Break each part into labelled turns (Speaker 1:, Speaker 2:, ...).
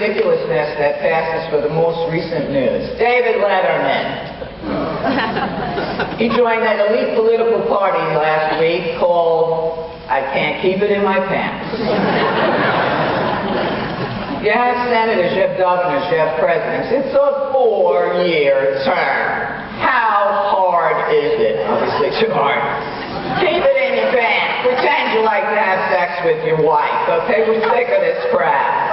Speaker 1: ridiculousness that passes for the most recent news. David Letterman. He joined that elite political party last week called I Can't Keep It in My Pants. You have senators, you have governors, you have presidents. It's a 4-year term. How hard is it? Obviously too hard. Keep it in your pants. Pretend you like to have sex with your wife, okay? We're sick of this crap.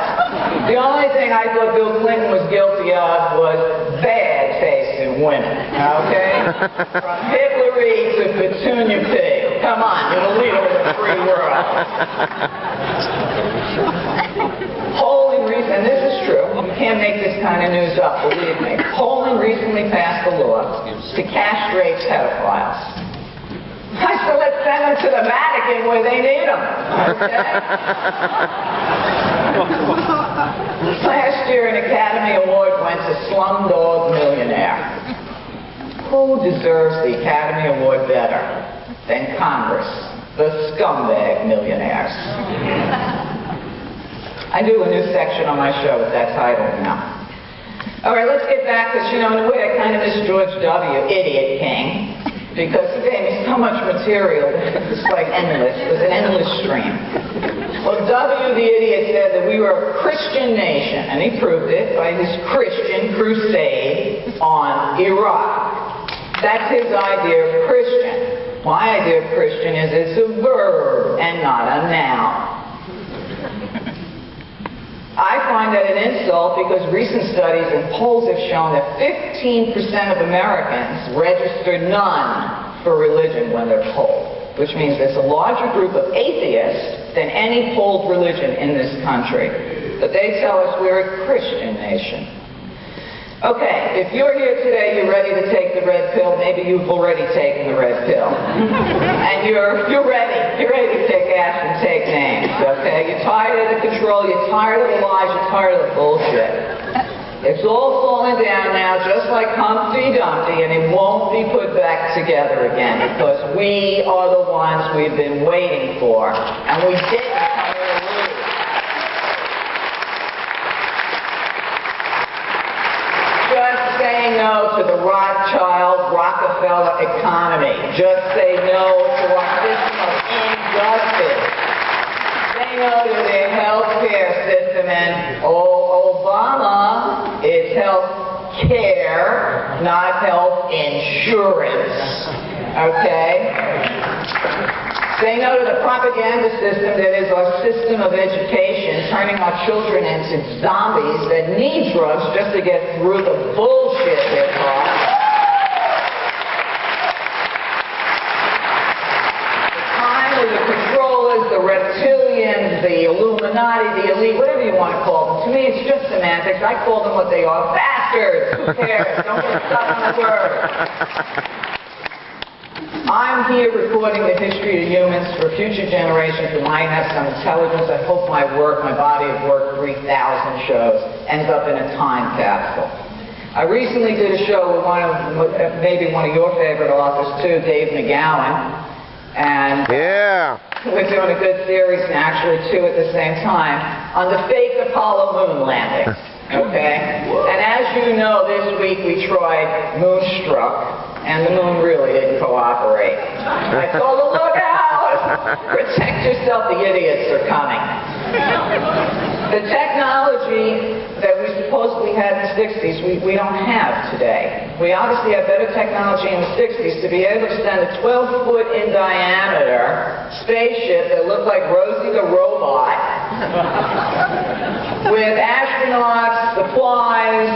Speaker 1: The only thing I thought Bill Clinton was guilty of was bad taste in women, okay? From Hillary to Petunia Pig. Come on, you're the leader of the free world. Poland recently, and this is true, you can't make this kind of news up, believe me. Poland recently passed a law to castrate pedophiles. I still let's send them to the Vatican where they need them. Okay? Last year, an Academy Award went to Slumdog Millionaire. Who deserves the Academy Award better than Congress, the scumbag millionaires? I do a new section on my show with that title now. All right, let's get back, because, you know, in a way I kind of miss George W., Idiot King. Because he gave me so much material, it's like endless. It was an endless stream. Well, W, the idiot, said that we were a Christian nation, and he proved it by his Christian crusade on Iraq. That's his idea of Christian. My idea of Christian is it's a verb and not a noun. I find that an insult because recent studies and polls have shown that 15% of Americans register none for religion when they're polled, which means there's a larger group of atheists than any polled religion in this country. But they tell us we're a Christian nation. Okay, if you're here today, you're ready to take the red pill. Maybe you've already taken the red pill. And you're ready. You're ready to take action, take names, okay? You're tired of the control, you're tired of the lies, you're tired of the bullshit. It's all falling down now, just like Humpty Dumpty, and it won't be put back together again, because we are the ones we've been waiting for, and we didn't come here to lose. Just say no to the Rothschild, Rockefeller economy. Just say no to our system of injustice. Say no to their health care system, and Obama is health care, not health insurance. Okay? Say no to the propaganda system that is our system of education, turning our children into zombies that need drugs just to get through the bullshit they're taught. The time of the controllers, the reptilians, the Illuminati, the elite, whatever you want to call them. To me, it's just semantics. I call them what they are. Bastards! Who cares? Don't get stuck on the word. I'm here recording the history of humans for future generations that might have some intelligence. I hope my work, my body of work, 3,000 shows, ends up in a time capsule. I recently did a show with maybe one of your favorite authors too, Dave McGowan. And we're doing a good series, and actually two at the same time, on the fake Apollo moon landings. Okay? And as you know, this week we tried Moonstruck. And the moon really didn't cooperate. I told her, look out! Protect yourself, the idiots are coming. The technology that we supposedly had in the 60s, we don't have today. We obviously have better technology in the 60s to be able to send a 12-foot in diameter spaceship that looked like Rosie the Robot with astronauts, supplies,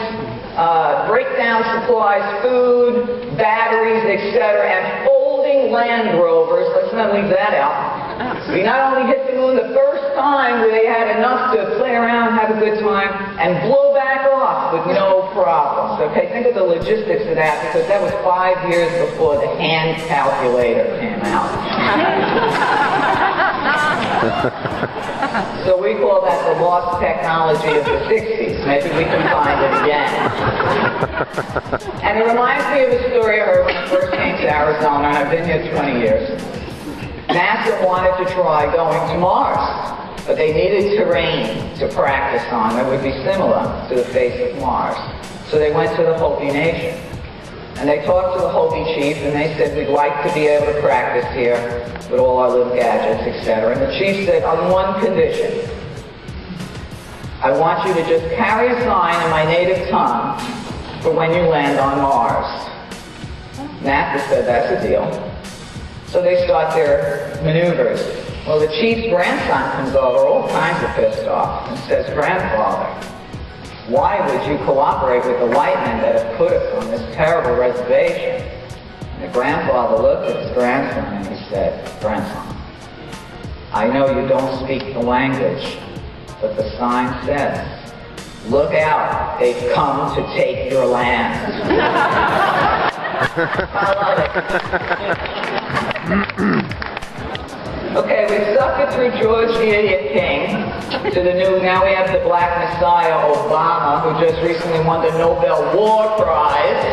Speaker 1: breakdown supplies, food, batteries, etc., and folding Land Rovers. Let's not leave that out. We not only hit the moon the first time, where they had enough to play around, have a good time, and blow back off with no problems. Okay, think of the logistics of that, because that was 5 years before the hand calculator came out. So we call that the lost technology of the 60s. Maybe we can find it again. And it reminds me of a story I heard when I first came to Arizona, and I've been here 20 years. NASA wanted to try going to Mars. but they needed terrain to practice on that would be similar to the face of Mars. So they went to the Hopi Nation. And they talked to the Hopi chief, and they said, we'd like to be able to practice here with all our little gadgets, etc. And the chief said, on one condition. I want you to just carry a sign in my native tongue for when you land on Mars. NASA said, that's a deal. So they start their maneuvers. Well, the chief's grandson comes over all kinds of pissed off and says, grandfather, why would you cooperate with the white men that have put us on this terrible reservation? And the grandfather looked at his grandson and he said, grandson, I know you don't speak the language, but the sign says, look out, they've come to take your land. I love it. Okay, we suffered through George the Idiot King to the new, now we have the Black Messiah, Obama, who just recently won the Nobel War Prize.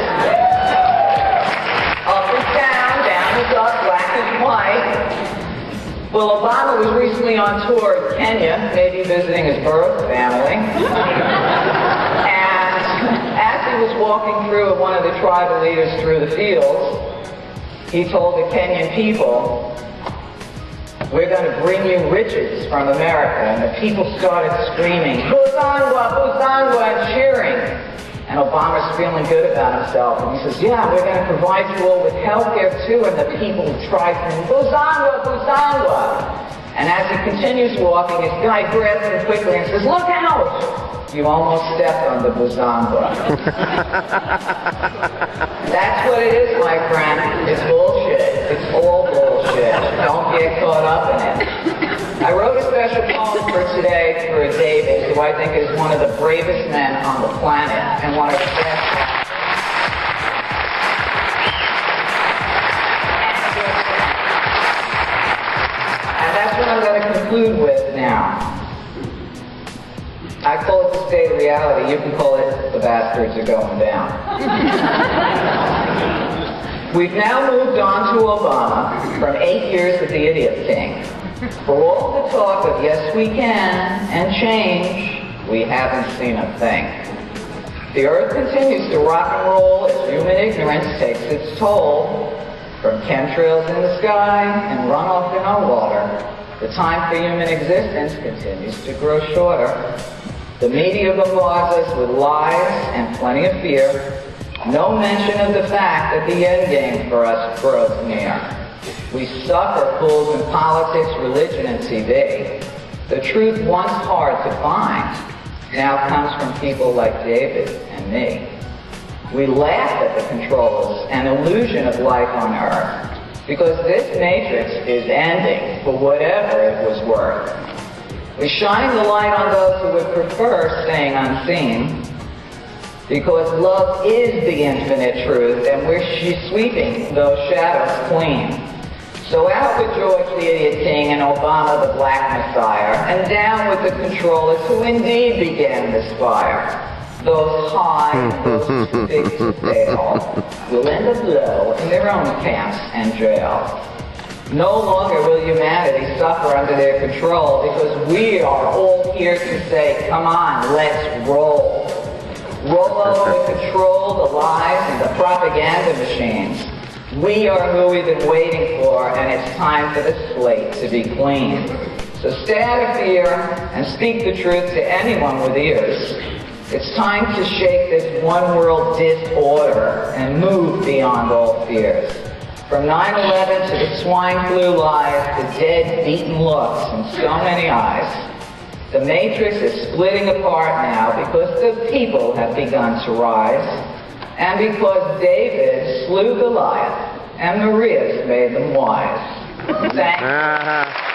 Speaker 1: Up is down, down is up, black is white. Well, Obama was recently on tour in Kenya, maybe visiting his birth family. And as he was walking through with one of the tribal leaders through the fields, he told the Kenyan people, we're going to bring you riches from America. And the people started screaming, Buzangwa, Buzangwa, and cheering. And Obama's feeling good about himself. And he says, yeah, we're going to provide you all with health care too. And the people tried to him, Buzangwa, Buzangwa. And as he continues walking, his guy grabs him quickly and says, look out! You almost stepped on the Buzangwa. That's what it is, my friend. It's bullshit. It's all bullshit. Don't get caught up in it. I wrote a special poem for today for David, who I think is one of the bravest men on the planet and one of the best. And that's what I'm going to conclude with now. I call it the state of reality. You can call it the bastards are going down. We've now moved on to Obama from 8 years of the Idiot King. For all the talk of yes we can and change, we haven't seen a thing. The earth continues to rock and roll as human ignorance takes its toll. From chemtrails in the sky and runoff in our water, the time for human existence continues to grow shorter. The media bombards us with lies and plenty of fear. No mention of the fact that the end game for us grows near. We suffer fools in politics, religion, and TV. The truth, once hard to find, now comes from people like David and me. We laugh at the controls and illusion of life on Earth because this matrix is ending for whatever it was worth. We shine the light on those who would prefer staying unseen because love is the infinite truth and she's sweeping those shadows clean. So out with George the Idiot King and Obama the Black Messiah, and down with the controllers who indeed began this fire. Those high and those too big to fail will end up low in their own camps and jails. No longer will humanity suffer under their control because we are all here to say, come on, let's roll. Roll over the control, the lies, and the propaganda machines. We are who we've been waiting for, and it's time for the slate to be clean. So stay out of fear and speak the truth to anyone with ears. It's time to shake this one world disorder and move beyond all fears. From 9/11 to the swine flu lies, the dead, beaten looks in so many eyes. The matrix is splitting apart now because the people have begun to rise, and because David slew Goliath and Maria's made them wise. Thank you.